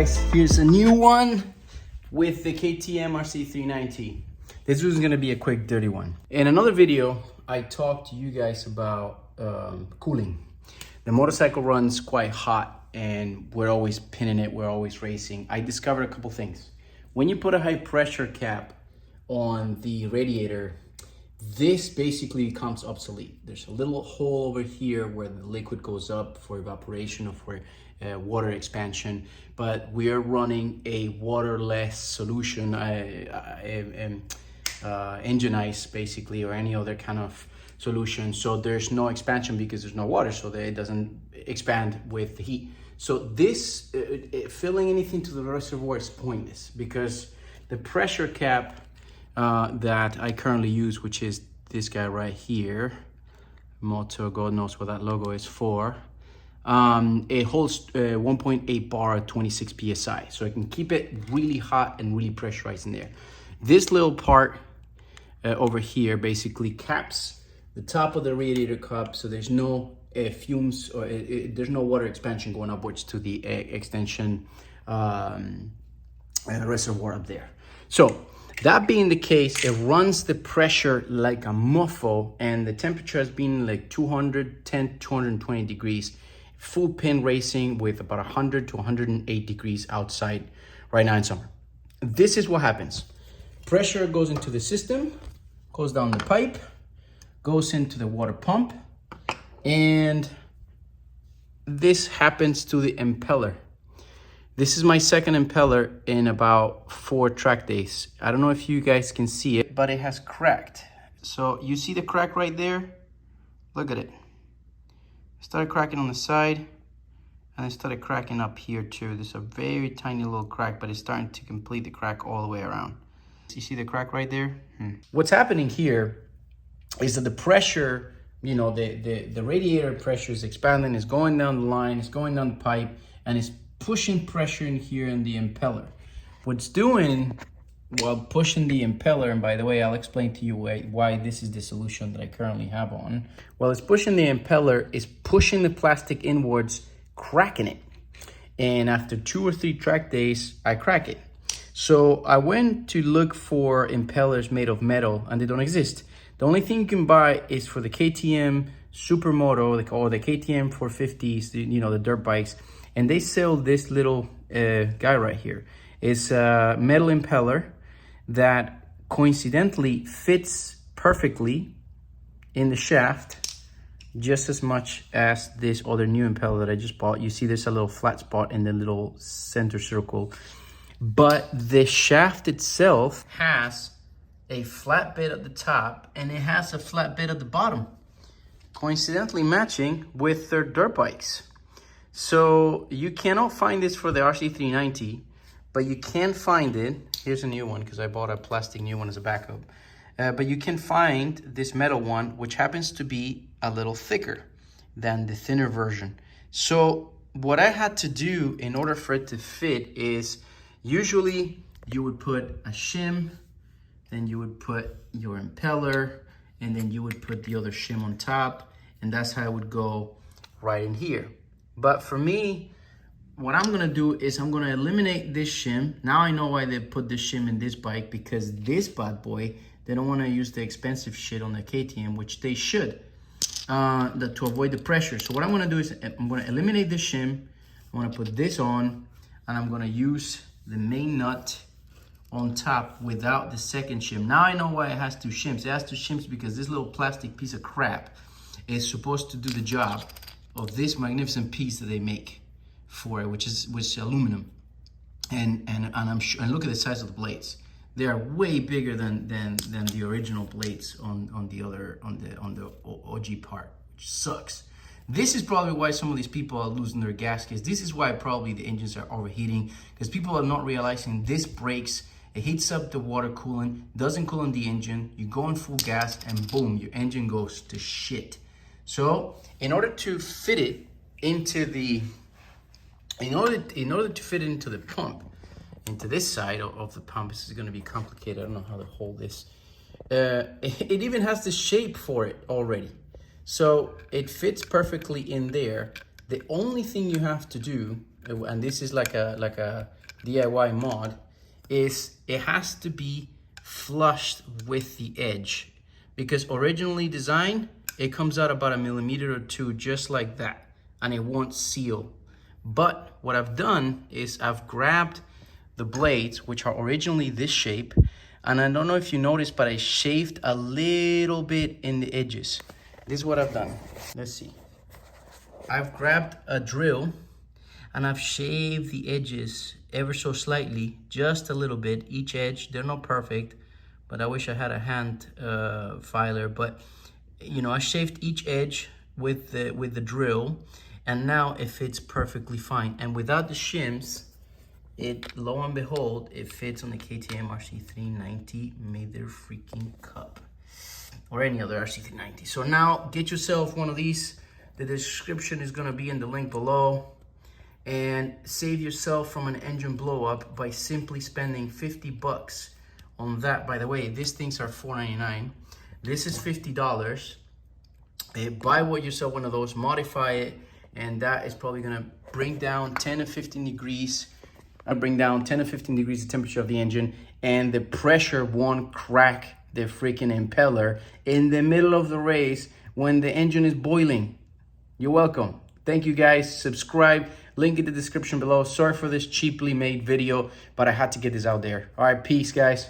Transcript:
guys, here's a new one with the KTM RC390. This was gonna be a quick dirty one. In another video, I talked to you guys about cooling. The motorcycle runs quite hot and we're always pinning it, we're always racing. I discovered a couple things. When you put a high pressure cap on the radiator, this basically becomes obsolete. There's a little hole over here where the liquid goes up for evaporation or for water expansion, but we are running a waterless solution, engine ice basically, or any other kind of solution. So there's no expansion because there's no water, so that it doesn't expand with the heat. So this filling anything to the reservoir is pointless because the pressure cap that I currently use, which is this guy right here, Moto, God knows what that logo is for. It holds 1.8 bar at 26 psi, so I can keep it really hot and really pressurized in there. This little part over here basically caps the top of the radiator cup, so there's no fumes or there's no water expansion going upwards to the extension reservoir up there. So that being the case, it runs the pressure like a muffle, and the temperature has been like 210 220 degrees, full pin racing with about 100 to 108 degrees outside right now in summer. This is what happens. Pressure goes into the system, goes down the pipe, goes into the water pump, and this happens to the impeller. This is my second impeller in about 4 track days. I don't know if you guys can see it, but it has cracked. So you see the crack right there? Look at it. It started cracking on the side, and it started cracking up here too. There's a very tiny little crack, but it's starting to complete the crack all the way around. You see the crack right there? What's happening here is that the pressure, you know, the radiator pressure is expanding, it's going down the line, it's going down the pipe, and it's pushing pressure in here in the impeller. What's doing while pushing the impeller, and by the way, I'll explain to you why this is the solution that I currently have on. While it's pushing the impeller, it's pushing the plastic inwards, cracking it. And after 2 or 3 track days, I crack it. So I went to look for impellers made of metal, and they don't exist. The only thing you can buy is for the KTM Supermoto, or the KTM 450s, you know, the dirt bikes. And they sell this little guy right here. It's a metal impeller that coincidentally fits perfectly in the shaft, just as much as this other new impeller that I just bought. You see there's a little flat spot in the little center circle. But the shaft itself has a flat bit at the top and it has a flat bit at the bottom, coincidentally matching with their dirt bikes. So you cannot find this for the RC390, but you can find it. Here's a new one because I bought a plastic new one as a backup. But you can find this metal one, which happens to be a little thicker than the thinner version. So what I had to do in order for it to fit is, usually you would put a shim, then you would put your impeller, and then you would put the other shim on top, and that's how it would go right in here. But for me, what I'm gonna do is I'm gonna eliminate this shim. Now I know why they put this shim in this bike, because this bad boy, they don't wanna use the expensive shit on the KTM, which they should, to avoid the pressure. So what I'm gonna do is I'm gonna eliminate this shim, I'm gonna put this on, and I'm gonna use the main nut on top without the second shim. Now I know why it has 2 shims. It has 2 shims because this little plastic piece of crap is supposed to do the job of this magnificent piece that they make for it, which is aluminum, and I'm sure. And look at the size of the blades; they are way bigger than the original blades on the OG part, which sucks. This is probably why some of these people are losing their gaskets. This is why probably the engines are overheating, because people are not realizing this breaks. It heats up the water coolant, doesn't cool in the engine. You go in full gas, and boom, your engine goes to shit. So in order to fit it into the, in order to fit it into the pump, into this side of the pump, this is going to be complicated. I don't know how to hold this. It even has the shape for it already. So it fits perfectly in there. The only thing you have to do, and this is like a DIY mod is it has to be flushed with the edge, because originally designed, it comes out about 1 millimeter or 2 just like that, and it won't seal. But what I've done is I've grabbed the blades, which are originally this shape, and I don't know if you noticed, but I shaved a little bit in the edges. This is what I've done. Let's see. I've grabbed a drill and I've shaved the edges ever so slightly, just a little bit, each edge. They're not perfect, but I wish I had a hand filer, but you know, I shaved each edge with the drill, and now it fits perfectly fine. And without the shims, it, lo and behold, it fits on the KTM RC390 Mather freaking Cup, or any other RC390. So now get yourself one of these. The description is gonna be in the link below, and save yourself from an engine blow up by simply spending 50 bucks on that. By the way, these things are $4.99. This is $50. Buy yourself one of those, modify it, and that is probably gonna bring down 10 to 15 degrees. Bring down 10 to 15 degrees the temperature of the engine, and the pressure won't crack the freaking impeller in the middle of the race when the engine is boiling. You're welcome. Thank you guys. Subscribe. Link in the description below. Sorry for this cheaply made video, but I had to get this out there. All right, peace, guys.